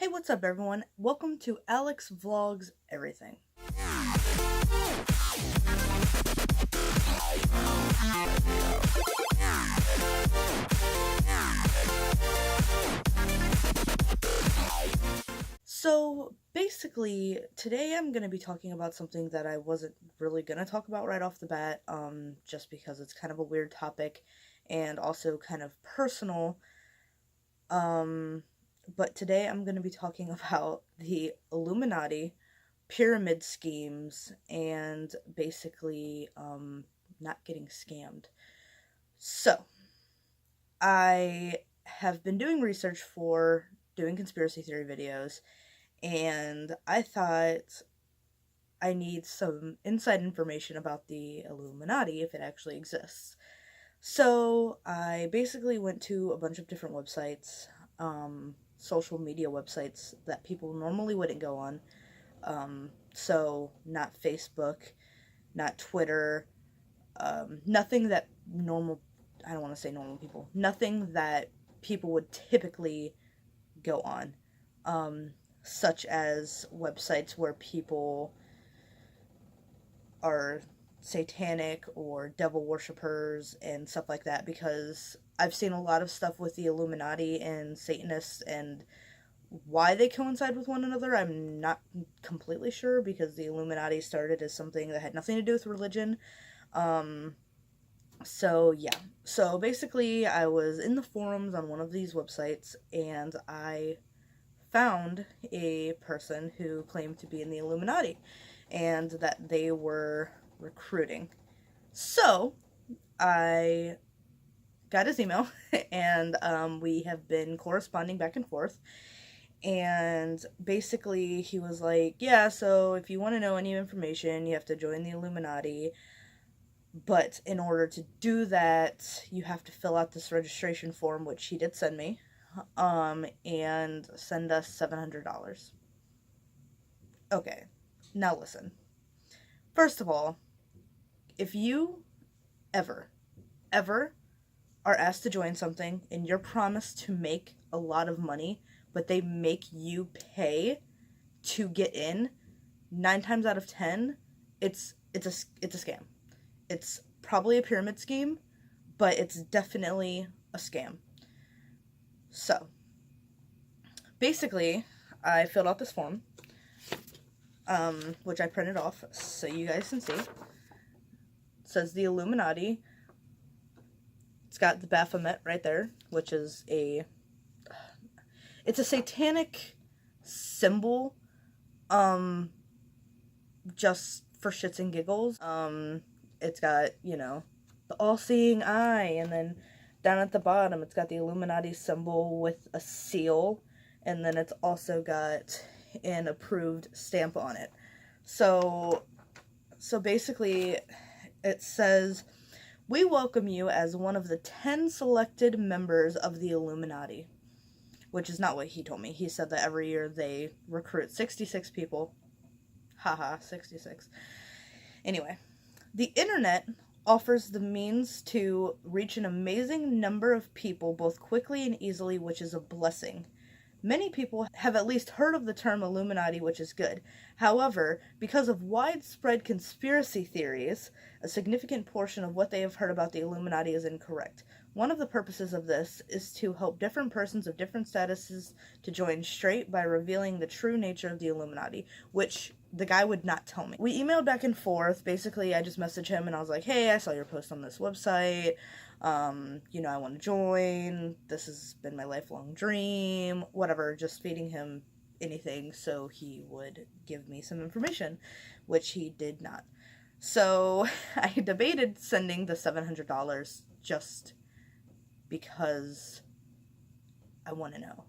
Hey, what's up everyone? Welcome to Alex Vlogs Everything. So basically, today I'm going to be talking about something that I wasn't really going to talk about right off the bat, just because it's kind of a weird topic and also kind of personal. But today I'm going to be talking about the Illuminati, pyramid schemes, and basically, not getting scammed. So, I have been doing research for doing conspiracy theory videos, and I thought I need some inside information about the Illuminati if it actually exists. So I basically went to a bunch of different websites, social media websites that people normally wouldn't go on. So not Facebook, not Twitter, nothing that I don't want to say normal people, nothing that people would typically go on. Such as websites where people are satanic or devil worshippers and stuff like that, because I've seen a lot of stuff with the Illuminati and Satanists, and why they coincide with one another I'm not completely sure, because the Illuminati started as something that had nothing to do with religion. So yeah. So basically I was in the forums on one of these websites and I found a person who claimed to be in the Illuminati and that they were recruiting. So I got his email and we have been corresponding back and forth. And basically he was like, yeah, so if you want to know any information, you have to join the Illuminati. But in order to do that, you have to fill out this registration form, which he did send me, and send us $700. Okay, now listen. First of all, if you ever are asked to join something and you're promised to make a lot of money, but they make you pay to get in, 9 times out of 10, it's a scam. It's probably a pyramid scheme, but it's definitely a scam. So, basically, I filled out this form, which I printed off so you guys can see. It says the Illuminati. It's got the Baphomet right there, which is it's a satanic symbol, just for shits and giggles. It's got, the all-seeing eye, and then down at the bottom it's got the Illuminati symbol with a seal, and then it's also got an approved stamp on it. So basically it says, we welcome you as one of the 10 selected members of the Illuminati. Which is not what he told me. He said that every year they recruit 66 people. Haha, 66. Anyway, the internet offers the means to reach an amazing number of people both quickly and easily, which is a blessing. Many people have at least heard of the term Illuminati, which is good. However, because of widespread conspiracy theories, a significant portion of what they have heard about the Illuminati is incorrect. One of the purposes of this is to help different persons of different statuses to join straight by revealing the true nature of the Illuminati, which the guy would not tell me. We emailed back and forth. Basically, I just messaged him and I was like, hey, I saw your post on this website. I want to join. This has been my lifelong dream. Whatever, just feeding him anything so he would give me some information, which he did not. So I debated sending the $700 just because I want to know.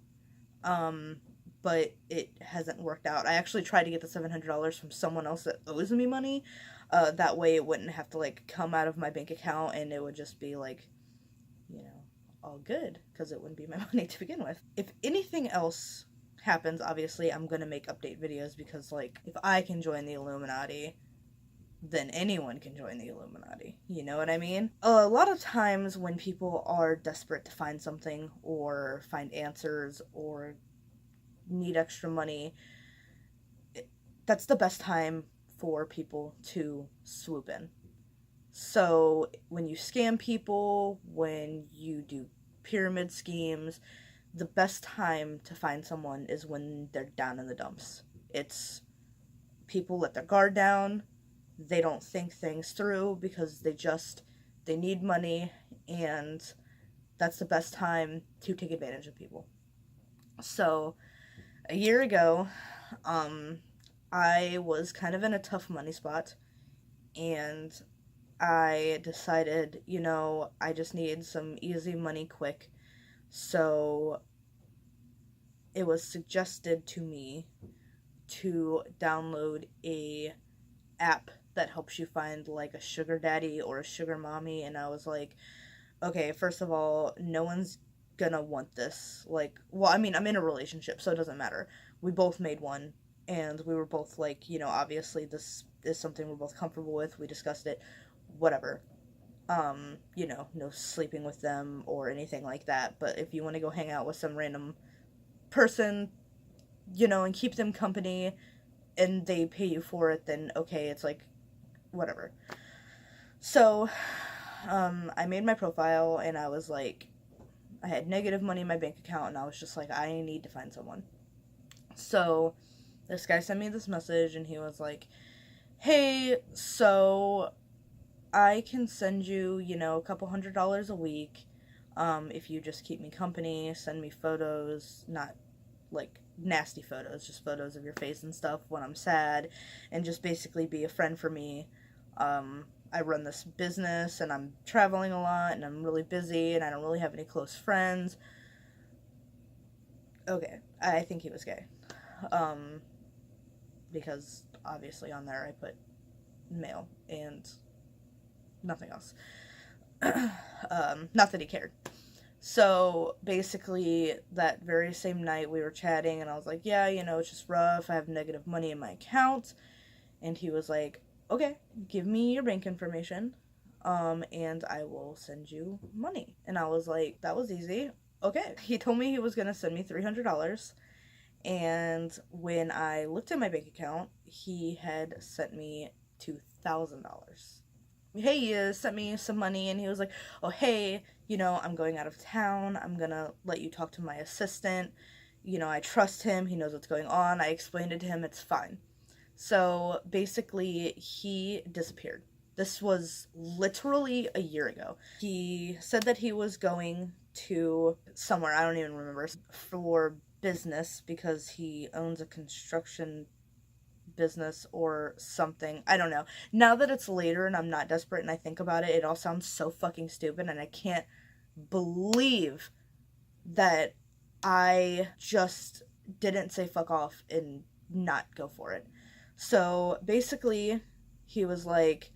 But it hasn't worked out. I actually tried to get the $700 from someone else that owes me money. That way it wouldn't have to, come out of my bank account, and it would just be, all good, because it wouldn't be my money to begin with. If anything else happens, obviously, I'm gonna make update videos, because, if I can join the Illuminati, then anyone can join the Illuminati. You know what I mean? A lot of times when people are desperate to find something, or find answers, or need extra money, that's the best time for people to swoop in. So when you scam people, when you do pyramid schemes, the best time to find someone is when they're down in the dumps. It's people let their guard down, they don't think things through because they need money, and that's the best time to take advantage of people. So a year ago, I was kind of in a tough money spot, and I decided, I just need some easy money quick. So it was suggested to me to download a app that helps you find like a sugar daddy or a sugar mommy, and I was like, okay, first of all, no one's gonna want this. Like, well, I mean, I'm in a relationship, so it doesn't matter. We both made one, and we were both like, obviously this is something we're both comfortable with. We discussed it, whatever. No sleeping with them or anything like that. But if you want to go hang out with some random person, and keep them company, and they pay you for it, then okay, it's like, whatever. So, I made my profile, and I was like, I had negative money in my bank account, and I was just like, I need to find someone. So, this guy sent me this message, and he was like, hey, so I can send you, a couple $100s a week, if you just keep me company, send me photos, not, like, nasty photos, just photos of your face and stuff when I'm sad, and just basically be a friend for me. I run this business, and I'm traveling a lot, and I'm really busy, and I don't really have any close friends. Okay, I think he was gay. Because obviously on there I put male and nothing else. Not that he cared. So basically that very same night we were chatting, and I was like, yeah, it's just rough. I have negative money in my account. And he was like, okay, give me your bank information, and I will send you money. And I was like, that was easy. Okay. He told me he was going to send me $300. And when I looked at my bank account, he had sent me $2,000. He sent me some money, and he was like, oh, hey, I'm going out of town. I'm going to let you talk to my assistant. I trust him. He knows what's going on. I explained it to him. It's fine. So basically, he disappeared. This was literally a year ago. He said that he was going to somewhere, I don't even remember, for business, because he owns a construction business or something. I don't know. Now that it's later and I'm not desperate and I think about it, it all sounds so fucking stupid, and I can't believe that I just didn't say fuck off and not go for it. So basically, he was like,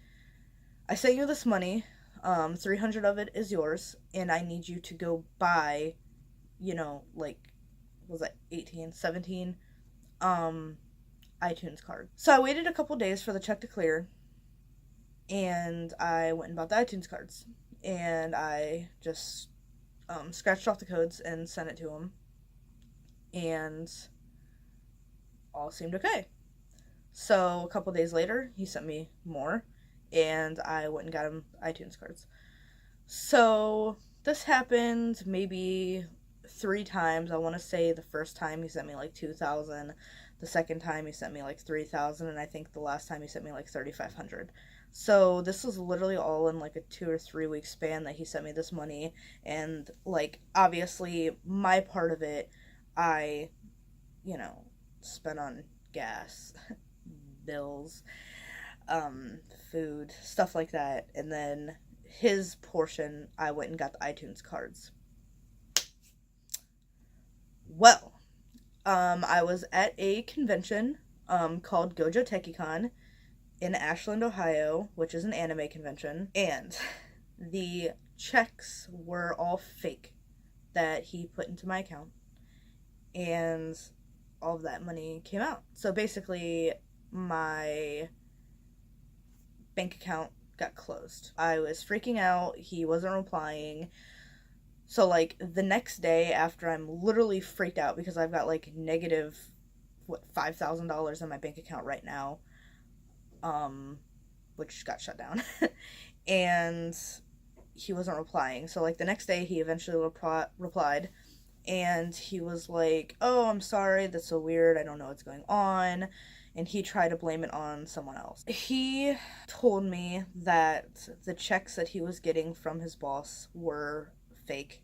I sent you this money, 300 of it is yours, and I need you to go buy, like, what was that, 18, 17, iTunes card. So I waited a couple days for the check to clear, and I went and bought the iTunes cards, and I just scratched off the codes and sent it to him, and all seemed okay. So a couple days later, he sent me more, and I went and got him iTunes cards. So this happened maybe 3 times. I want to say the first time he sent me like 2,000, the second time he sent me like 3,000, and I think the last time he sent me like 3,500. So this was literally all in like a 2 or 3 week span that he sent me this money, and like obviously my part of it, I, spent on gas, bills, food, stuff like that, and then his portion, I went and got the iTunes cards. Well, I was at a convention called Gojo TechiCon in Ashland, Ohio, which is an anime convention, and the checks were all fake that he put into my account, and all of that money came out. So basically, my bank account got closed. I was freaking out. He wasn't replying. So, like, the next day after I'm literally freaked out because I've got, like, negative, $5,000 in my bank account right now, which got shut down. And he wasn't replying. So, like, the next day he eventually replied, and he was like, oh, I'm sorry, that's so weird, I don't know what's going on. And he tried to blame it on someone else. He told me that the checks that he was getting from his boss were fake.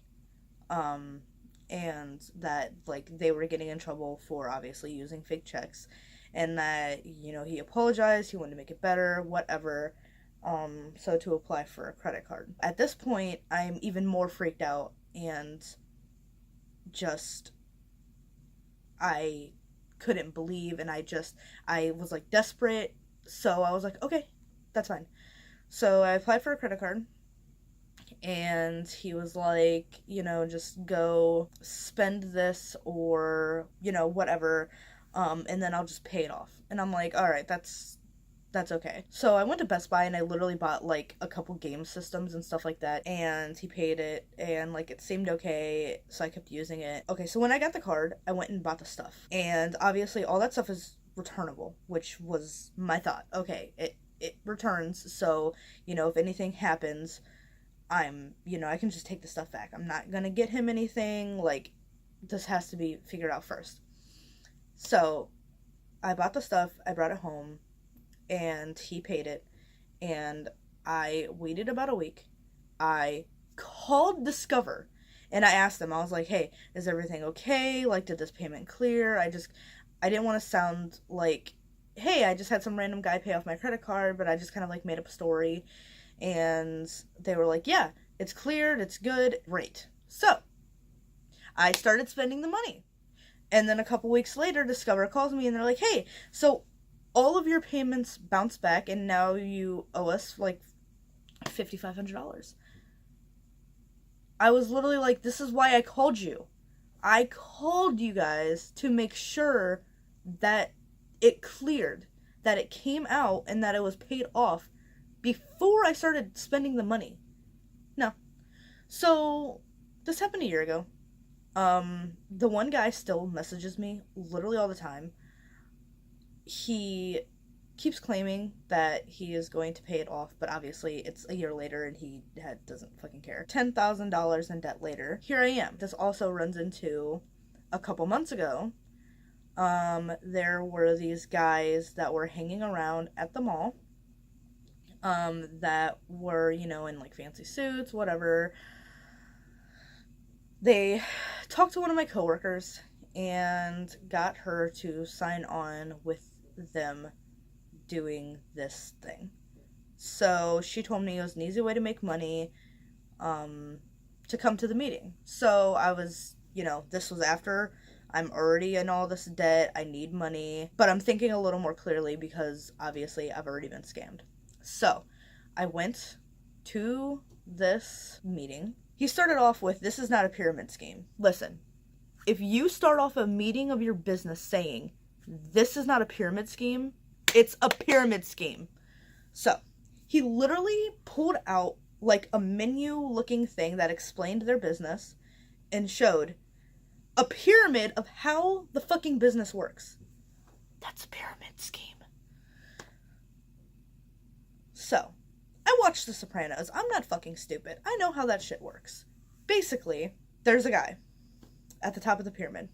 And that, like, they were getting in trouble for obviously using fake checks. And that, you know, he apologized, he wanted to make it better, whatever. So to apply for a credit card. At this point, I'm even more freaked out, and just, I couldn't believe, and I was, like, desperate. So I was like, okay, that's fine. So I applied for a credit card, and he was like, you know, just go spend this, or, you know, whatever, and then I'll just pay it off. And I'm like, all right, that's okay. So I went to Best Buy and I literally bought, like, a couple game systems and stuff like that, and he paid it, and, like, it seemed okay, so I kept using it. Okay, so when I got the card, I went and bought the stuff, and obviously all that stuff is returnable, which was my thought. Okay, it returns, so, you know, if anything happens, you know, I can just take the stuff back. I'm not gonna get him anything, like, this has to be figured out first. So I bought the stuff, I brought it home, and he paid it, and I waited about a week. I called Discover, and I asked them, I was like, hey, is everything okay? Like, did this payment clear? I didn't want to sound like, hey, I just had some random guy pay off my credit card, but I just kind of, like, made up a story. And they were like, yeah, it's cleared, it's good, great. So I started spending the money. And then a couple weeks later, Discover calls me and they're like, hey, so all of your payments bounced back and now you owe us, like, $5,500. I was literally like, this is why I called you. I called you guys to make sure that it cleared, that it came out, and that it was paid off before I started spending the money. No. So, this happened a year ago. The one guy still messages me literally all the time. He keeps claiming that he is going to pay it off, but obviously it's a year later and he doesn't fucking care. $10,000 in debt later. Here I am. This also runs into a couple months ago. There were these guys that were hanging around at the mall. That were, you know, in, like, fancy suits, whatever. They talked to one of my coworkers and got her to sign on with them doing this thing. So she told me it was an easy way to make money, to come to the meeting. So I was, you know, this was after I'm already in all this debt, I need money, but I'm thinking a little more clearly because obviously I've already been scammed. So, I went to this meeting. He started off with, this is not a pyramid scheme. Listen, if you start off a meeting of your business saying, this is not a pyramid scheme, it's a pyramid scheme. So, he literally pulled out, like, a menu-looking thing that explained their business and showed a pyramid of how the fucking business works. That's a pyramid scheme. So, I watched The Sopranos. I'm not fucking stupid. I know how that shit works. Basically, there's a guy at the top of the pyramid.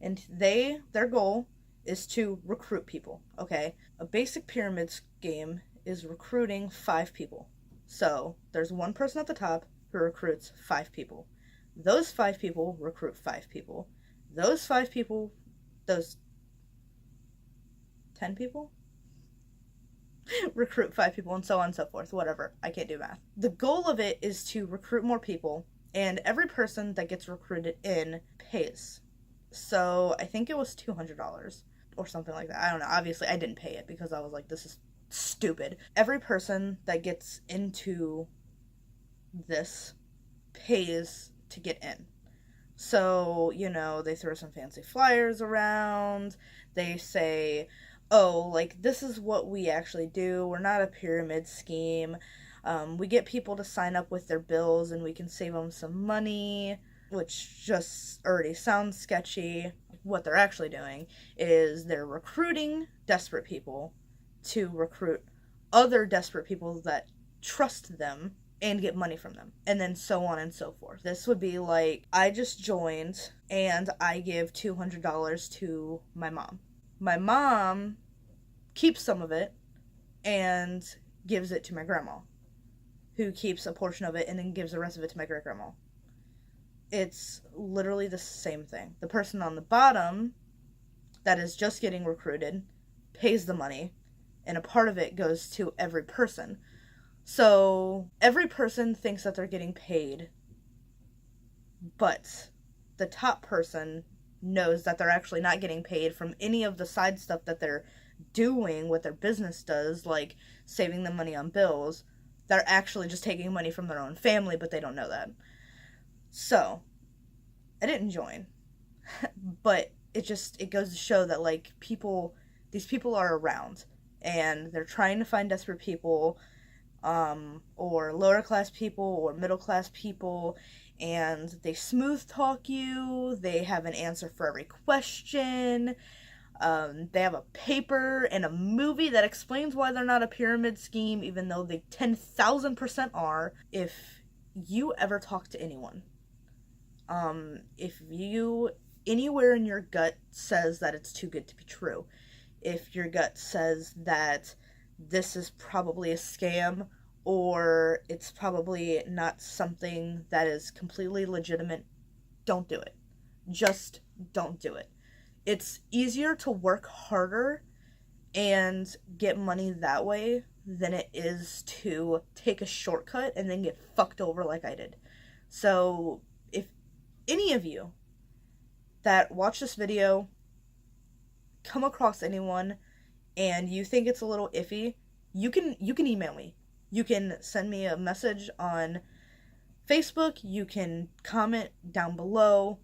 And their goal is to recruit people, okay? A basic pyramid scheme is recruiting 5 people. So, there's one person at the top who recruits 5 people. Those 5 people recruit 5 people. Those 5 people, those 10 people? Recruit 5 people, and so on and so forth. Whatever. I can't do math. The goal of it is to recruit more people, and every person that gets recruited in pays. So I think it was $200 or something like that. I don't know. Obviously, I didn't pay it because I was like, this is stupid. Every person that gets into this pays to get in. So, you know, they throw some fancy flyers around. They say, oh, like, this is what we actually do. We're not a pyramid scheme. We get people to sign up with their bills and we can save them some money, which just already sounds sketchy. What they're actually doing is they're recruiting desperate people to recruit other desperate people that trust them and get money from them, and then so on and so forth. This would be like, I just joined and I give $200 to my mom. My mom keeps some of it and gives it to my grandma, who keeps a portion of it and then gives the rest of it to my great grandma. It's literally the same thing. The person on the bottom that is just getting recruited pays the money, and a part of it goes to every person. So every person thinks that they're getting paid, but the top person knows that they're actually not getting paid from any of the side stuff that they're doing, what their business does, like saving them money on bills. They're actually just taking money from their own family, but they don't know that. So, I didn't join. But it goes to show that, like, these people are around, and they're trying to find desperate people, or lower class people, or middle class people, and they smooth talk you, they have an answer for every question, they have a paper and a movie that explains why they're not a pyramid scheme, even though they 10,000% are. If you ever talk to anyone, if you, anywhere in your gut says that it's too good to be true, if your gut says that this is probably a scam, or it's probably not something that is completely legitimate, don't do it. Just don't do it. It's easier to work harder and get money that way than it is to take a shortcut and then get fucked over like I did. So if any of you that watch this video come across anyone and you think it's a little iffy, you can email me. You can send me a message on Facebook. You can comment down below.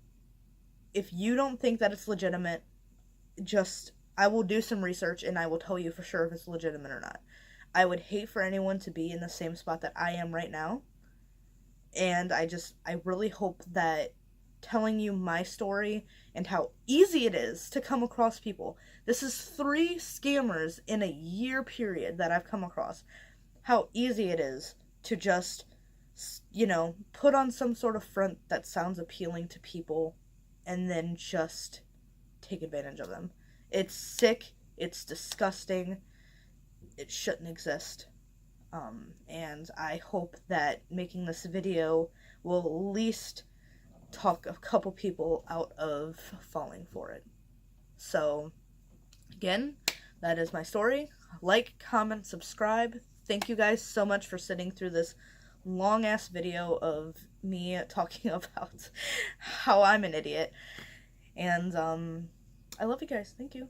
If you don't think that it's legitimate, I will do some research and I will tell you for sure if it's legitimate or not. I would hate for anyone to be in the same spot that I am right now. And I really hope that telling you my story and how easy it is to come across people. This is 3 scammers in a year period that I've come across. How easy it is to just, put on some sort of front that sounds appealing to people and then just take advantage of them. It's sick. It's disgusting. It shouldn't exist. And I hope that making this video will at least talk a couple people out of falling for it. So, again, that is my story. Like, comment, subscribe. Thank you guys so much for sitting through this long-ass video of me talking about how I'm an idiot. And, I love you guys. Thank you.